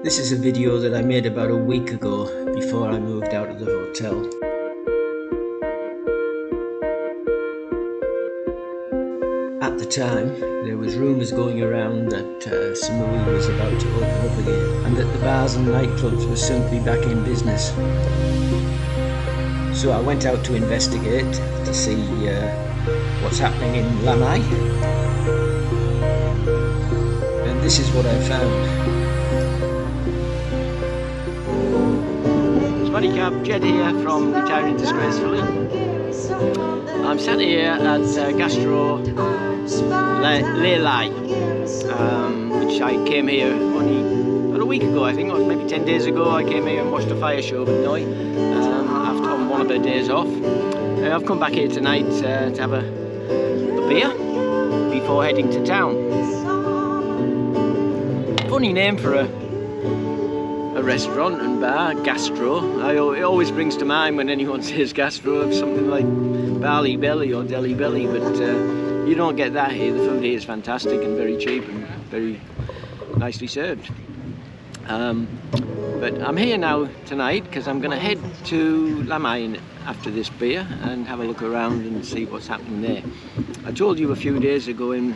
This is a video that I made about a week ago before I moved out of the hotel. At the time, there was rumours going around that Samui was about to open up again and that the bars and nightclubs were soon to be back in business. So I went out to investigate to see what's happening in Lamai, and this is what I found. Monica, Jed here from Retiring Disgracefully. I'm sat here at Gastro Lamai, which I came here only about a week ago, I think, or maybe 10 days ago. I came here and watched a fire show with Noi after on one of her days off. I've come back here tonight to have a beer before heading to town. Funny name for a restaurant and bar, Gastro. It always brings to mind when anyone says Gastro of something like Barley Belly or Deli Belly, but you don't get that here. The food here is fantastic and very cheap and very nicely served. But I'm here now tonight because I'm going to head to Lamai after this beer and have a look around and see what's happening there. I told you a few days ago in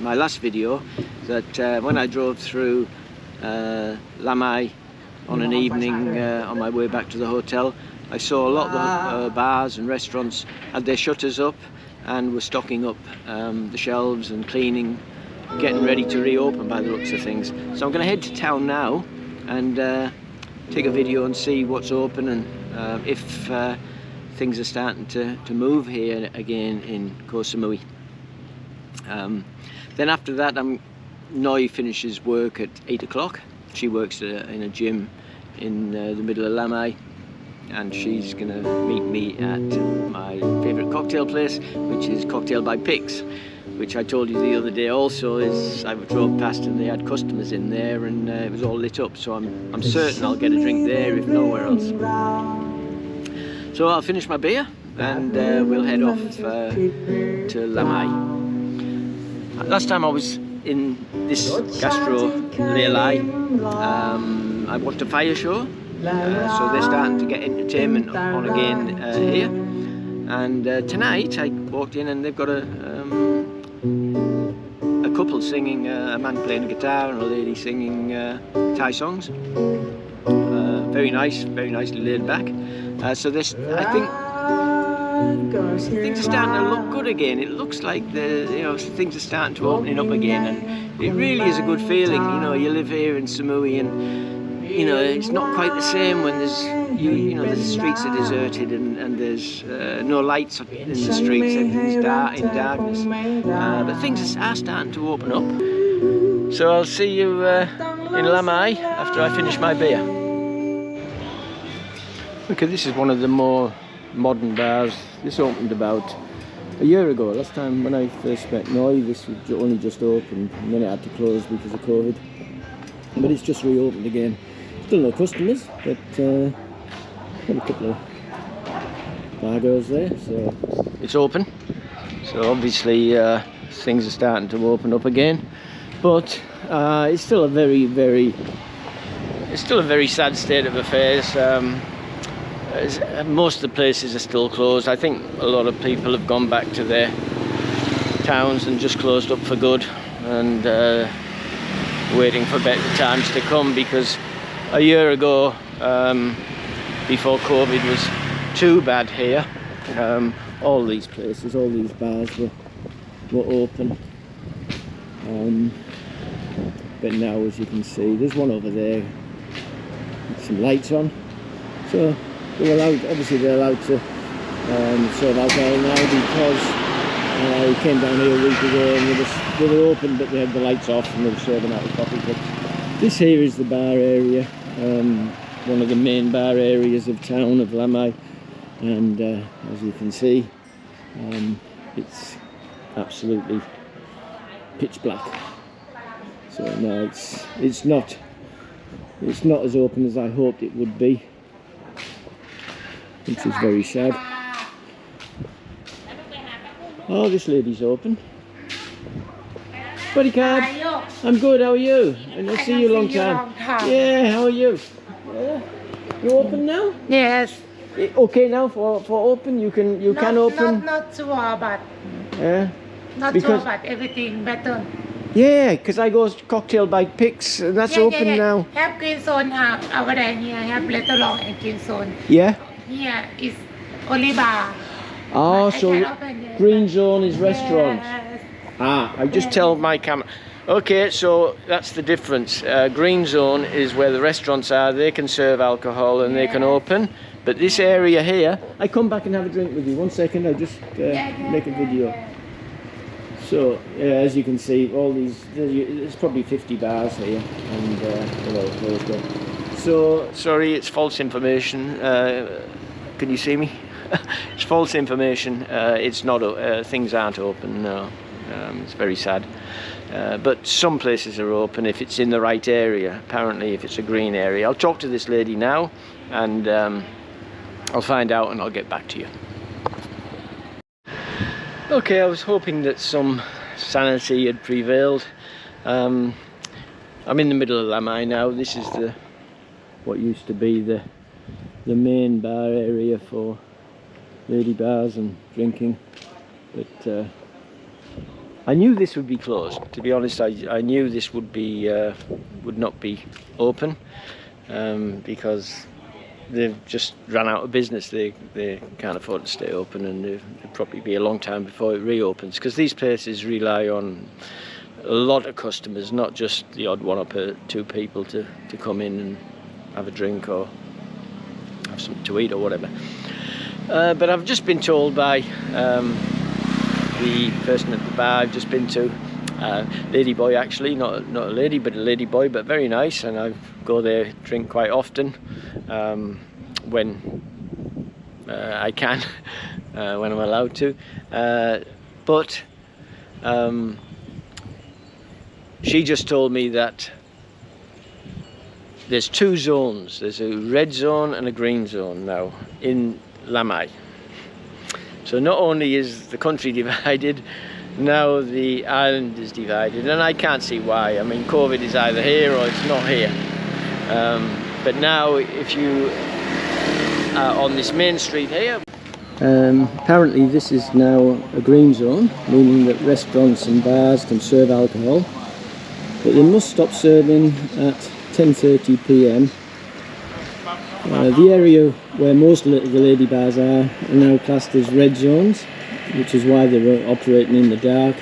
my last video that when I drove through Lamai on an evening on my way back to the hotel, I saw a lot of bars and restaurants had their shutters up and were stocking up the shelves and cleaning, getting ready to reopen by the looks of things. So I'm going to head to town now and take a video and see what's open and if things are starting to move here again in Koh Samui. Then after that, Noi finishes work at 8 o'clock. She works in a gym in the middle of Lamai, and she's going to meet me at my favourite cocktail place, which is Cocktail By Pics, which I told you the other day also is I drove past and they had customers in there and it was all lit up, so I'm certain I'll get a drink there if nowhere else. So I'll finish my beer and we'll head off to Lamai. Last time I was in this Gastro Lamai, I watched a fire show, so they're starting to get entertainment on again here. And tonight I walked in and they've got a couple singing, a man playing a guitar and a lady singing Thai songs. Very nice, very nicely laid back. So this, I think, things are starting to look good again. It looks like things are starting to opening up again, and it really is a good feeling. You know, you live here in Samui, and you know it's not quite the same when there's the streets are deserted and there's no lights in the streets. Everything's dark in darkness. But things are starting to open up. So I'll see you in Lamai after I finish my beer. Okay, this is one of the more modern bars. This opened about a year ago. Last time when I first met Noi, this was only just opened and then it had to close because of COVID. But it's just reopened again. Still no customers, but got a couple of bar girls there, so it's open. So obviously things are starting to open up again, but it's still a very sad state of affairs. Most of the places are still closed. I think a lot of people have gone back to their towns and just closed up for good and waiting for better times to come, because a year ago, before COVID was too bad here, all these places, all these bars were open. But now, as you can see, there's one over there with some lights on. So they're allowed, obviously they're allowed to serve alcohol now, because I came down here a week ago and they were open, but they had the lights off and they were serving out of coffee cups. This here is the bar area, one of the main bar areas of town of Lamai, and as you can see, it's absolutely pitch black. So no, it's not as open as I hoped it would be, which is very sad. Oh, this lady's open. Buddy Cab. How are you? I'm good, how are you? And I'll see you a long see you time. long time. Yeah, how are you? Yeah. You open now? Yes. Okay now for open? You can open? Not sure, but Yeah. not Because- sure, but everything better. Yeah, because I go cocktail by Pics and that's open now. Have green zone over there. Here have restaurant and green zone. Yeah? Here is only bar. Oh, But I so can open it. green zone is restaurant. Yes. Ah, I just tell my camera. Okay, so that's the difference. Green zone is where the restaurants are. They can serve alcohol and they can open. But this area here, I come back and have a drink with you. 1 second, I just make a video. So, as you can see, all these, there's probably 50 bars here, and so, sorry, it's false information. Can you see me? It's false information. It's not, things aren't open, no. It's very sad. But some places are open if it's in the right area, apparently if it's a green area. I'll talk to this lady now, and I'll find out and I'll get back to you. Okay, I was hoping that some sanity had prevailed. I'm in the middle of Lamai now. This is what used to be the main bar area for lady bars and drinking. But I knew this would be closed. To be honest, I knew this would not be open because they've just run out of business. They can't afford to stay open, and it'll probably be a long time before it reopens, because these places rely on a lot of customers, not just the odd one or two people to come in and have a drink or have something to eat or whatever. But I've just been told by the person at the bar I've just been to, lady boy actually, not a lady but a lady boy, but very nice, and I go there, drink quite often when I can, when I'm allowed to, but she just told me that there's two zones. There's a red zone and a green zone now in Lamai. So not only is the country divided, now the island is divided, and I can't see why. I mean, COVID is either here or it's not here. But now, if you are on this main street here, apparently this is now a green zone, meaning that restaurants and bars can serve alcohol, but they must stop serving at 10:30 p.m. The area where most of the lady bars are now classed as red zones, which is why they were operating in the dark,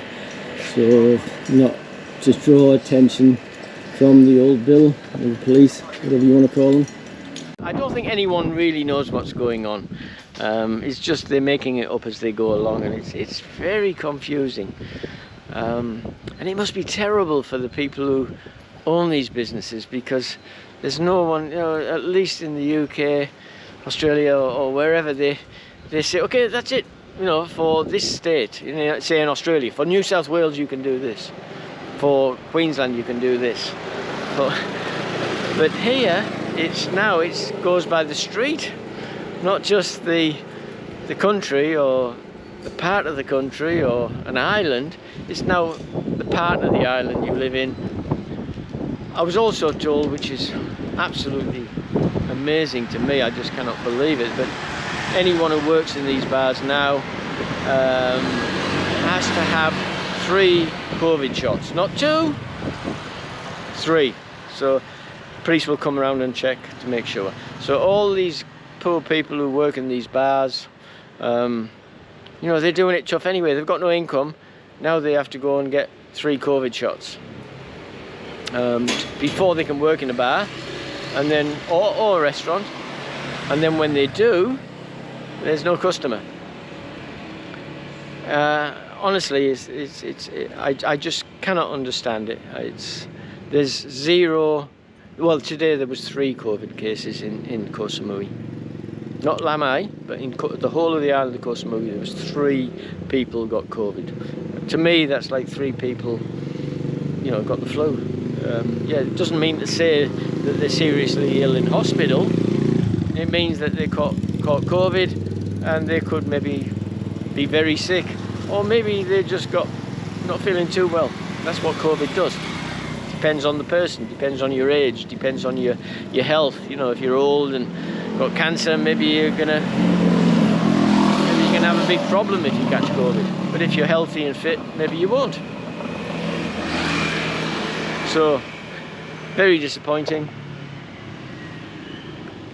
so not to draw attention from the old bill, or the police, whatever you want to call them. I don't think anyone really knows what's going on. It's just they're making it up as they go along, and it's very confusing. And it must be terrible for the people who own these businesses, because there's no one, you know, at least in the UK, Australia or wherever, they say, okay, that's it, you know, for this state, you know, say in Australia, for New South Wales you can do this, for Queensland you can do this, but here it goes by the street, not just the country or the part of the country or an island. It's now the part of the island you live in. I was also told, which is absolutely amazing to me, I just cannot believe it, but anyone who works in these bars now has to have 3 COVID shots, not 2, 3. So police will come around and check to make sure. So all these poor people who work in these bars, you know, they're doing it tough anyway. They've got no income. Now they have to go and get 3 COVID shots before they can work in a bar, and then or a restaurant. And then when they do, there's no customer. Honestly, I just cannot understand it. There's 0. Well, today there was 3 COVID cases in Koh Samui. Not Lamai, but in the whole of the island of Koh Samui, there was 3 people got COVID. To me, that's like 3 people, you know, got the flu. Yeah, it doesn't mean to say that they're seriously ill in hospital. It means that they caught COVID, and they could maybe be very sick, or maybe they just got not feeling too well. That's what COVID does. Depends on the person, depends on your age, depends on your health. You know, if you're old and got cancer, maybe you're gonna have a big problem if you catch COVID. But if you're healthy and fit, maybe you won't. So, very disappointing.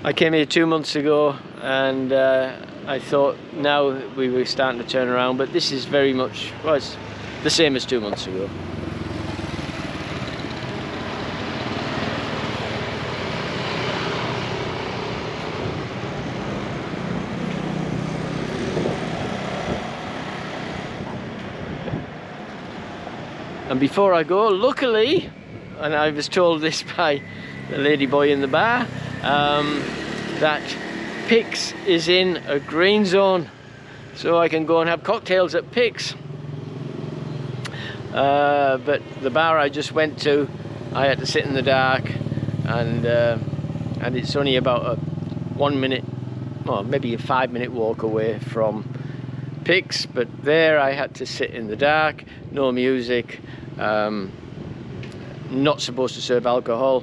I came here 2 months ago, and I thought now we were starting to turn around, but this is very much, well, it's the same as 2 months ago. And before I go, luckily, and I was told this by the lady boy in the bar, that Pics is in a green zone, so I can go and have cocktails at Pics. But the bar I just went to, I had to sit in the dark, and it's only about a 1 minute, or maybe a 5-minute walk away from Pics, but there I had to sit in the dark, no music, not supposed to serve alcohol,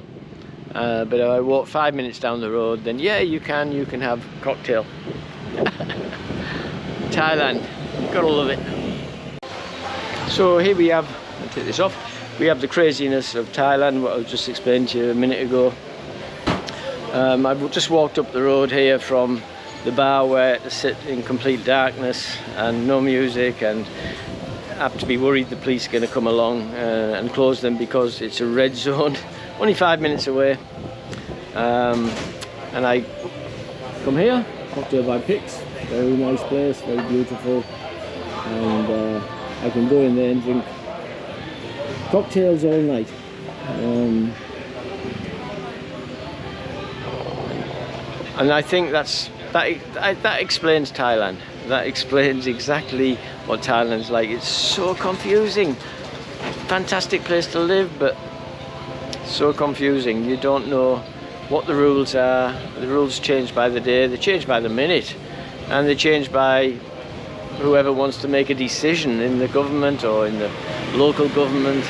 but I walked 5 minutes down the road, then yeah, you can have cocktail. Thailand, gotta love it. So here we have, I'll take this off, we have the craziness of Thailand, what I just explained to you a minute ago. I've just walked up the road here from the bar where I had to sit in complete darkness and no music, and have to be worried the police are going to come along and close them because it's a red zone, only 5 minutes away. And I come here, Cocktail by Pics, very nice place, very beautiful, and I can go in there and drink cocktails all night. And I think that explains Thailand. That explains exactly what Thailand's like. It's so confusing. Fantastic place to live, but so confusing. You don't know what the rules are. The rules change by the day, they change by the minute, and they change by whoever wants to make a decision in the government or in the local government.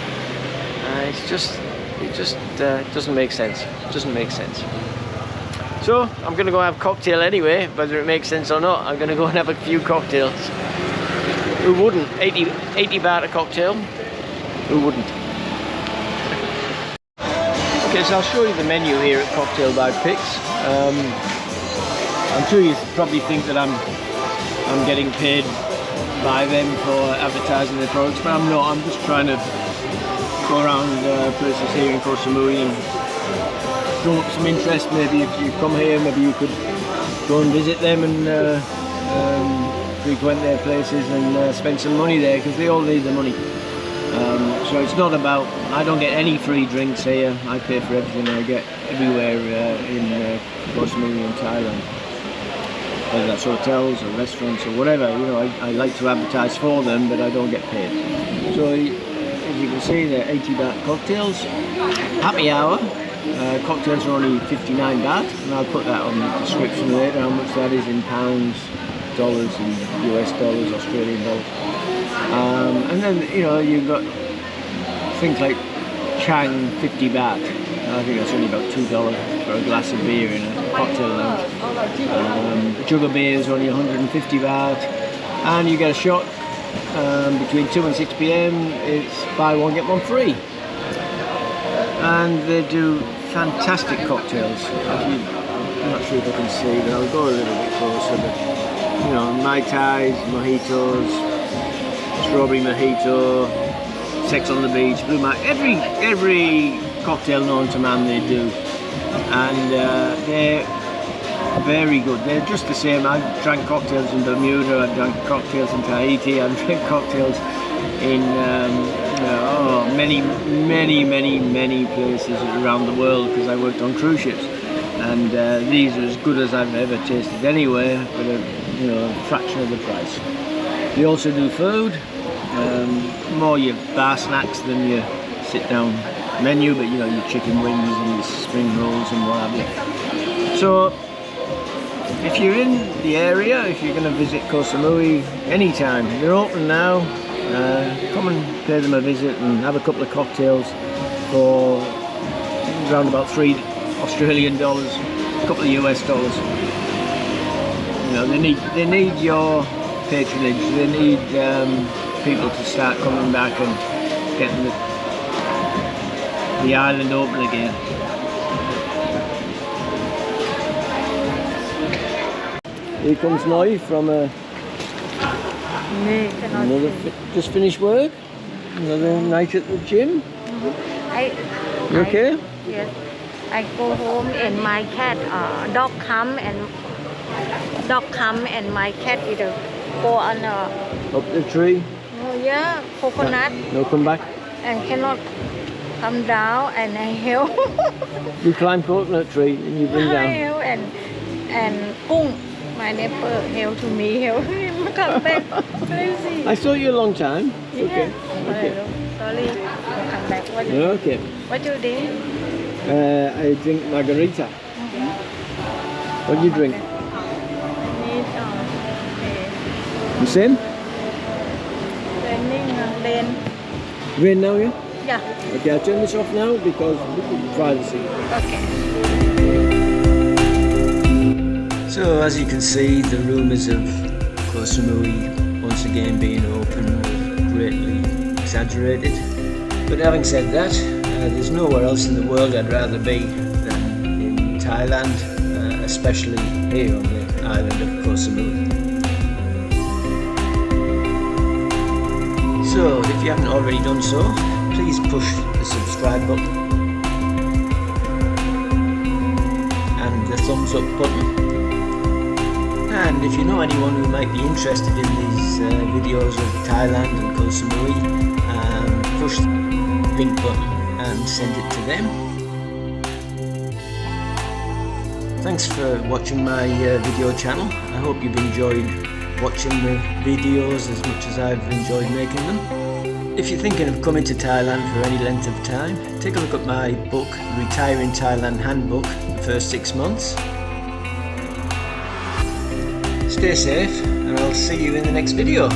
It just doesn't make sense. It doesn't make sense. So I'm going to go have a cocktail anyway, whether it makes sense or not. I'm going to go and have a few cocktails. Who wouldn't? 80 baht a cocktail? Who wouldn't? Okay, so I'll show you the menu here at Cocktail by Pics. I'm sure you probably think that I'm getting paid by them for advertising their products, but I'm not. I'm just trying to go around places here in Koh Samui and drum up some interest. Maybe if you come here, maybe you could go and visit them and frequent their places and spend some money there, because they all need the money. So it's not about, I don't get any free drinks here. I pay for everything I get everywhere in Koh Samui in Thailand, whether that's hotels or restaurants or whatever. You know, I like to advertise for them, but I don't get paid. So as you can see, they're 80 baht cocktails. Happy hour. Cocktails are only 59 baht, and I'll put that on the description later, how much that is in pounds, dollars, and US dollars, Australian dollars. And then, you know, you've got things like Chang, 50 baht. I think that's only about $2 for a glass of beer in a cocktail lounge. Jug of beer is only 150 baht, and you get a shot between 2 and 6 p.m. It's buy one get one free. And they do fantastic cocktails. I'm not sure if I can see, but I'll go a little bit closer. But, you know, Mai Tais, mojitos, strawberry mojito, sex on the beach, blue mark, every cocktail known to man they do. And they're very good. They're just the same. I've drank cocktails in Bermuda, I've drank cocktails in Tahiti, I've drank cocktails in many places around the world, because I worked on cruise ships, and these are as good as I've ever tasted anywhere, but a fraction of the price. They also do food, more your bar snacks than your sit down menu, but you know, your chicken wings and your spring rolls and what have you. So if you're in the area, if you're going to visit Koh Samui anytime, they're open now. Come and pay them a visit and have a couple of cocktails for around about $3 Australian, a couple of US dollars. You know, they need your patronage. They need people to start coming back and getting the island open again. Here comes Noi from another just finished work. Another night at the gym. You okay? Yes. I go home and my cat, dog come and my cat either go on Up the tree. oh yeah, coconut No, come back. and cannot come down and I help. You climb coconut tree and you bring I down. help and Kung, my neighbor, help to me, help him come back. Crazy. I saw you a long time. Yeah. Okay. Okay. Sorry, I'll come back. Okay. What you do? I drink margarita. What do you drink? Need The same? raining rain. Rain now, yeah? Yeah. Okay, I'll turn this off now because privacy. Okay. So as you can see, the rumours of Koh Samui once again being open were greatly exaggerated. But having said that, there's nowhere else in the world I'd rather be than in Thailand, especially here on the island of Koh Samui. So if you haven't already done so, please push the subscribe button and the thumbs up button. And if you know anyone who might be interested in these videos of Thailand and Koh Samui, push the link button and send it to them. Thanks for watching my video channel. I hope you've enjoyed watching the videos as much as I've enjoyed making them. If you're thinking of coming to Thailand for any length of time, take a look at my book, Retiring Thailand Handbook, the first 6 months. Stay safe, and I'll see you in the next video.